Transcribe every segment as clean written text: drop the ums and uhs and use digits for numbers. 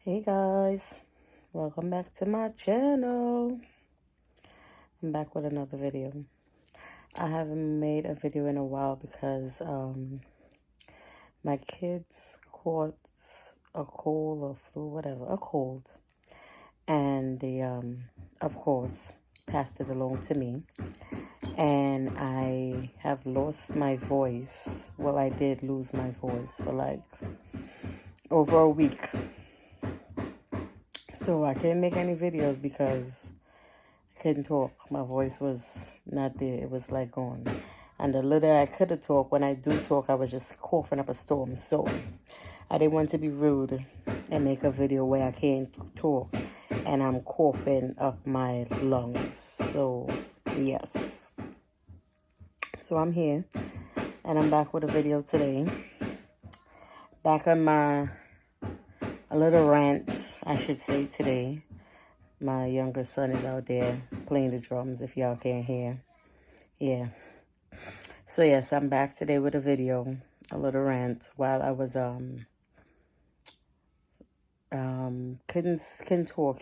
Hey guys, welcome back to my channel. I'm back with another video. I haven't made a video in a while because my kids caught a cold or flu, whatever, a cold, and they of course passed it along to me, and I have lost my voice. Well, I did lose my voice for like over a week. So I couldn't make any videos because I couldn't talk. My voice was not there. It was like gone. And the little I could have talked, when I do talk, I was just coughing up a storm. So I didn't want to be rude and make a video where I can't talk and I'm coughing up my lungs. So yes. So I'm here and I'm back with a video today. Back on a little rant, I should say, today. My younger son is out there playing the drums, if y'all can't hear. Yeah. So yes, I'm back today with a video, a little rant, while I was couldn't talk,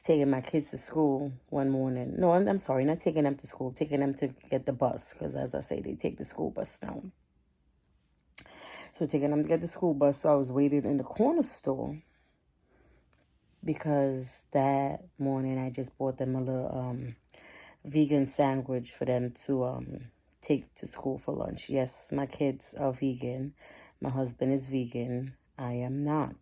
taking my kids to school one morning. No, I'm sorry, not taking them to school, taking them to get the bus, because as I say, they take the school bus now. So taking them to get the school bus, so I was waiting in the corner store because that morning I just bought them a little vegan sandwich for them to take to school for lunch. Yes, my kids are vegan. My husband is vegan. I am not.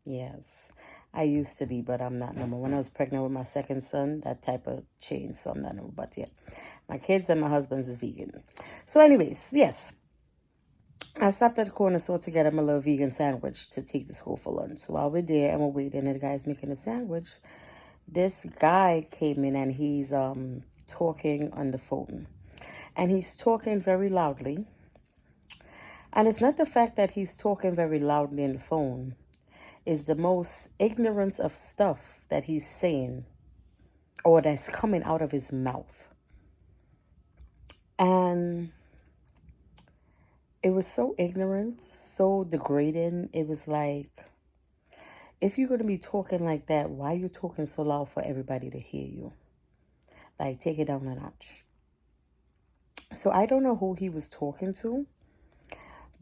Yes, I used to be, but I'm not no more. When I was pregnant with my second son, that type of changed, so I'm not no more. But yeah, my kids and my husband is vegan. So anyways, yes, I stopped at the corner store to get him a little vegan sandwich to take to school for lunch. So while we're there and we're waiting and the guy's making a sandwich, this guy came in and he's talking on the phone. And he's talking very loudly. And it's not the fact that he's talking very loudly on the phone. It's the most ignorance of stuff that he's saying or that's coming out of his mouth. And it was so ignorant, so degrading. It was like, if you're going to be talking like that, why are you talking so loud for everybody to hear you? Like, take it down a notch. So I don't know who he was talking to,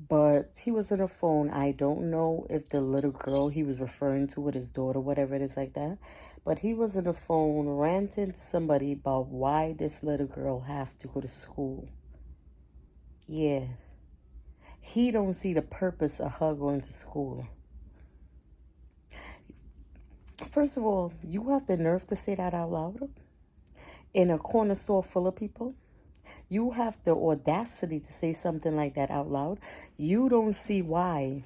but he was on the phone. I don't know if the little girl he was referring to with his daughter, whatever it is like that. But he was on the phone ranting to somebody about why this little girl have to go to school. Yeah. He don't see the purpose of her going to school. First of all, you have the nerve to say that out loud in a corner store full of people. You have the audacity to say something like that out loud. You don't see why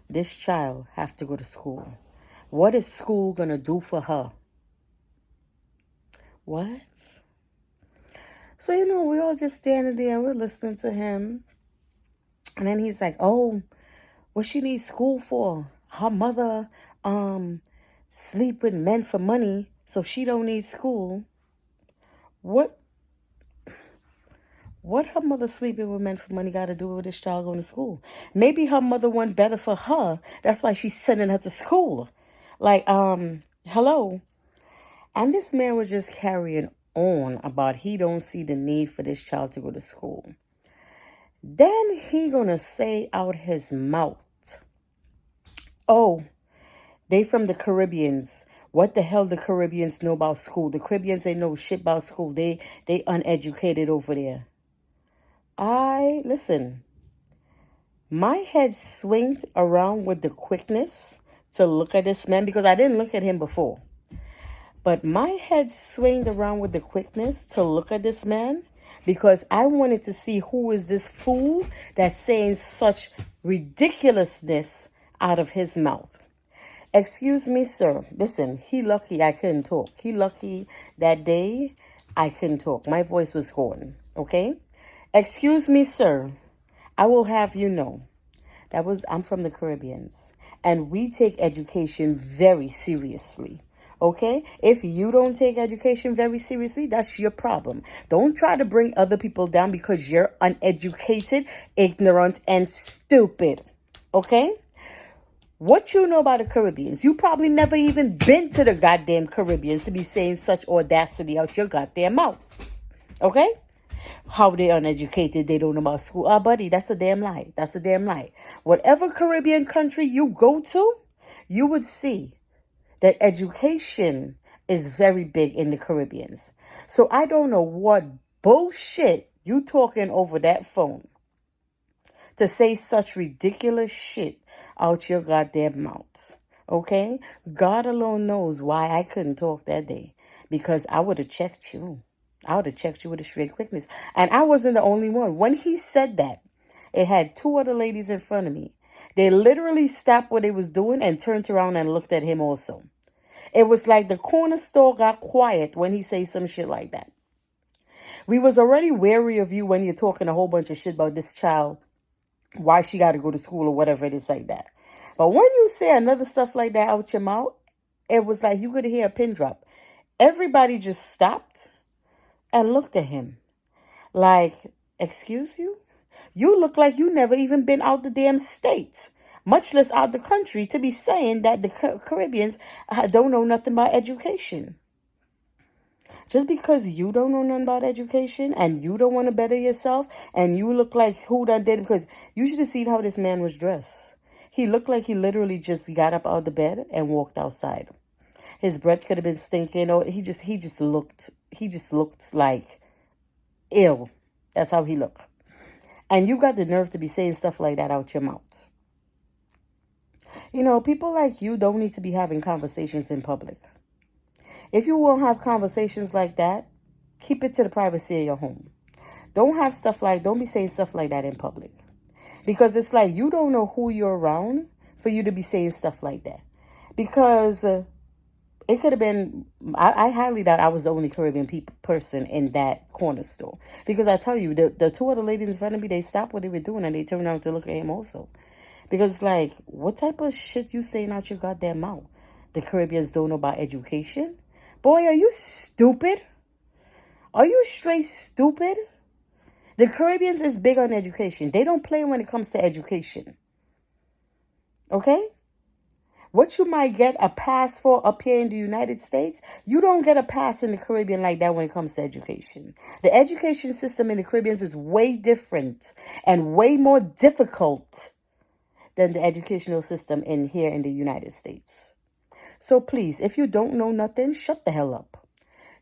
this child have to go to school. What is school going to do for her? What? So, we're all just standing there and we're listening to him. And then he's like, oh, what she needs school for? Her mother sleep with men for money, so she don't need school. What her mother sleeping with men for money got to do with this child going to school? Maybe her mother want better for her. That's why she's sending her to school. Like, hello. And this man was just carrying on about he don't see the need for this child to go to school. Then he gonna say out his mouth, oh, they from the Caribbeans. What the hell the Caribbeans know about school? The Caribbeans ain't know shit about school. They uneducated over there. Listen, my head swinged around with the quickness to look at this man because I didn't look at him before. But my head swinged around with the quickness to look at this man because I wanted to see who is this fool that's saying such ridiculousness out of his mouth. Excuse me, sir. Listen, he lucky I couldn't talk. He lucky that day I couldn't talk. My voice was gone, okay? Excuse me, sir. I will have you know. I'm from the Caribbeans, and we take education very seriously. Okay? If you don't take education very seriously, that's your problem. Don't try to bring other people down because you're uneducated, ignorant, and stupid. Okay? What you know about the Caribbeans? You probably never even been to the goddamn Caribbeans to be saying such audacity out your goddamn mouth. Okay? How they uneducated, they don't know about school. Ah, buddy, that's a damn lie. That's a damn lie. Whatever Caribbean country you go to, you would see that education is very big in the Caribbeans. So I don't know what bullshit you talking over that phone to say such ridiculous shit out your goddamn mouth. Okay? God alone knows why I couldn't talk that day. Because I would have checked you. I would have checked you with a straight quickness. And I wasn't the only one. When he said that, it had two other ladies in front of me. They literally stopped what they was doing and turned around and looked at him also. It was like the corner store got quiet when he said some shit like that. We was already wary of you when you're talking a whole bunch of shit about this child, why she got to go to school or whatever it is like that. But when you say another stuff like that out your mouth, it was like you could hear a pin drop. Everybody just stopped and looked at him like, excuse you? You look like you never even been out the damn state, much less out the country, to be saying that the Caribbeans don't know nothing about education. Just because you don't know nothing about education and you don't want to better yourself and you look like who done did, because you should have seen how this man was dressed. He looked like he literally just got up out of the bed and walked outside. His breath could have been stinking, or he just looked like ill. That's how he looked. And you got the nerve to be saying stuff like that out your mouth. You know, people like you don't need to be having conversations in public. If you won't have conversations like that, keep it to the privacy of your home. Don't be saying stuff like that in public. Because it's like you don't know who you're around for you to be saying stuff like that. Because it could have been, I highly doubt I was the only Caribbean person in that corner store. Because I tell you, the two other ladies in front of me, they stopped what they were doing and they turned around to look at him also. Because it's like, what type of shit you saying out your goddamn mouth? The Caribbeans don't know about education? Boy, are you stupid? Are you straight stupid? The Caribbeans is big on education. They don't play when it comes to education. Okay? What you might get a pass for up here in the United States, you don't get a pass in the Caribbean like that when it comes to education. The education system in the Caribbean is way different and way more difficult than the educational system in here in the United States. So please, if you don't know nothing, shut the hell up.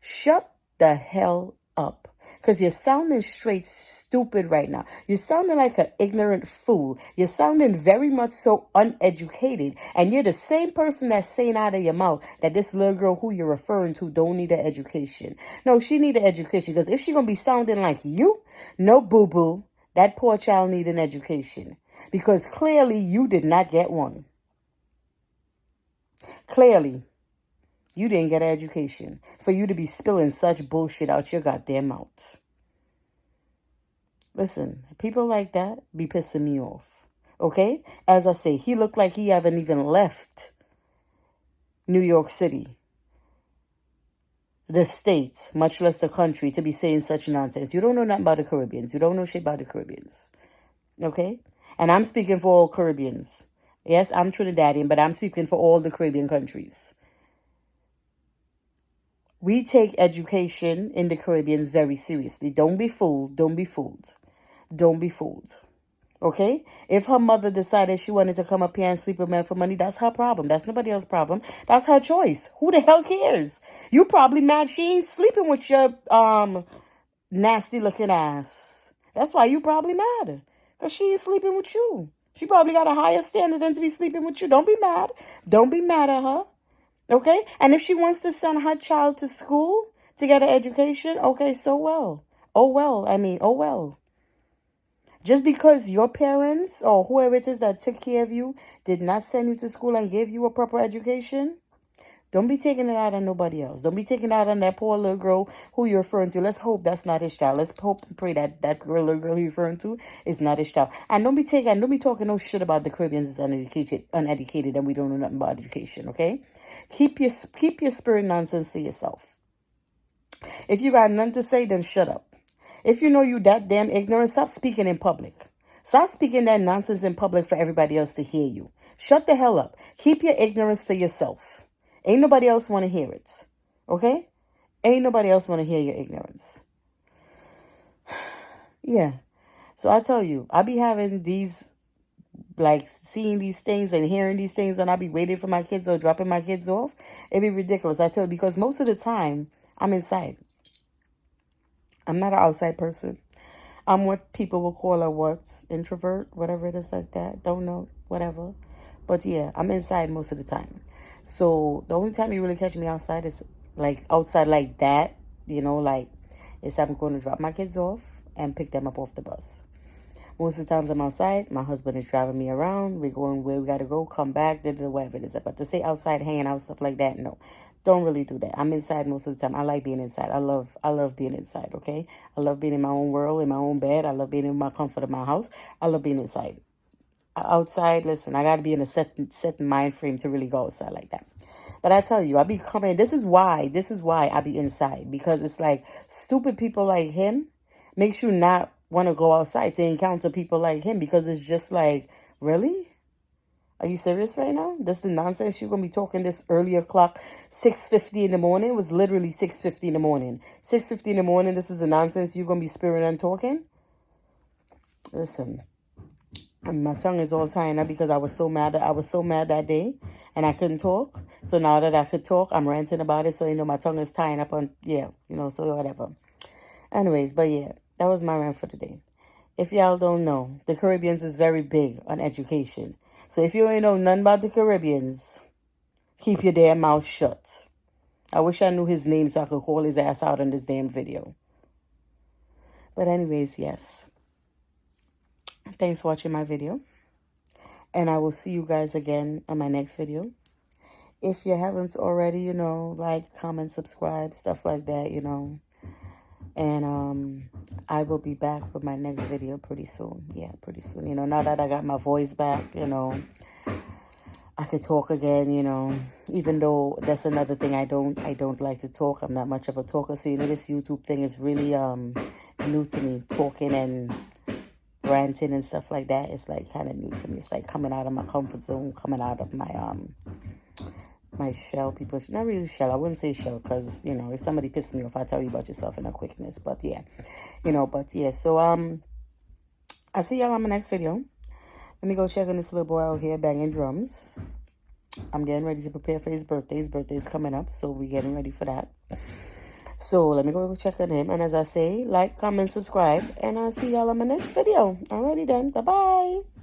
Shut the hell up. Because you're sounding straight stupid right now. You're sounding like an ignorant fool. You're sounding very much so uneducated. And you're the same person that's saying out of your mouth that this little girl who you're referring to don't need an education. No, she need an education. Because if she going to be sounding like you, no boo-boo, that poor child need an education. Because clearly you did not get one. Clearly, you didn't get an education for you to be spilling such bullshit out your goddamn mouth. Listen, people like that be pissing me off. Okay? As I say, he looked like he haven't even left New York City, the state, much less the country, to be saying such nonsense. You don't know nothing about the Caribbeans. You don't know shit about the Caribbeans. Okay? And I'm speaking for all Caribbeans. Yes, I'm Trinidadian, but I'm speaking for all the Caribbean countries. We take education in the Caribbean very seriously. Don't be fooled. Don't be fooled. Don't be fooled. Okay? If her mother decided she wanted to come up here and sleep with men for money, that's her problem. That's nobody else's problem. That's her choice. Who the hell cares? You probably mad she ain't sleeping with your nasty looking ass. That's why you probably mad. Because she ain't sleeping with you. She probably got a higher standard than to be sleeping with you. Don't be mad. Don't be mad at her. Okay? And if she wants to send her child to school to get an education, okay, so well. Oh, well. Just because your parents or whoever it is that took care of you did not send you to school and gave you a proper education, don't be taking it out on nobody else. Don't be taking it out on that poor little girl who you're referring to. Let's hope that's not his child. Let's hope and pray that little girl you're referring to is not his child. And don't be talking no shit about the Caribbeans is uneducated and we don't know nothing about education, okay? Keep your spirit nonsense to yourself. If you got nothing to say, then shut up. If you know you that damn ignorant, stop speaking in public. Stop speaking that nonsense in public for everybody else to hear you. Shut the hell up. Keep your ignorance to yourself. Ain't nobody else want to hear it. Okay? Ain't nobody else want to hear your ignorance. Yeah. So I tell you, I be having these, like, seeing these things and hearing these things, and I be waiting for my kids or dropping my kids off. It be ridiculous. I tell you, because most of the time, I'm inside. I'm not an outside person. I'm what people will call a what? Introvert, whatever it is like that. Don't know, whatever. But yeah, I'm inside most of the time. So the only time you really catch me outside is like outside like that, like is I'm going to drop my kids off and pick them up off the bus. Most of the times I'm outside, my husband is driving me around. We're going where we got to go, come back, whatever it is. But to say outside, hanging out, stuff like that, no. Don't really do that. I'm inside most of the time. I like being inside. I love being inside, okay? I love being in my own world, in my own bed. I love being in my comfort of my house. I love being inside. Outside, listen, I got to be in a set mind frame to really go outside like that. But I tell you, I be coming. This is why I be inside. Because it's like stupid people like him makes you not want to go outside to encounter people like him, because it's just like, really? Are you serious right now? That's the nonsense you're going to be talking this early o'clock, 6:50 in the morning. It was literally 6:50 in the morning. 6:50 in the morning, this is the nonsense you're going to be spewing and talking? Listen, and my tongue is all tying up because I was so mad that day and I couldn't talk. So now that I could talk, I'm ranting about it. So, my tongue is tying up on, so whatever. Anyways, but yeah, that was my rant for today. If y'all don't know, the Caribbeans is very big on education. So if you ain't know nothing about the Caribbeans, keep your damn mouth shut. I wish I knew his name so I could call his ass out on this damn video. But anyways, yes. Thanks for watching my video. And I will see you guys again on my next video. If you haven't already, like, comment, subscribe, stuff like that, And I will be back with my next video pretty soon. Yeah, pretty soon. Now that I got my voice back, I could talk again, even though that's another thing I don't like to talk. I'm not much of a talker. So, this YouTube thing is really new to me, talking and ranting and stuff like that. It's like kind of new to me. It's like coming out of my comfort zone, coming out of my shell. People, not really shell, I wouldn't say shell, because if somebody pissed me off, I tell you about yourself in a quickness. But yeah, so I'll see y'all on my next video. Let me go check on this little boy out here banging drums. I'm getting ready to prepare for his birthday. His birthday's coming up, so we're getting ready for that. So let me go check on him. And as I say, like, comment, subscribe, and I'll see y'all on my next video. Alrighty then. Bye-bye.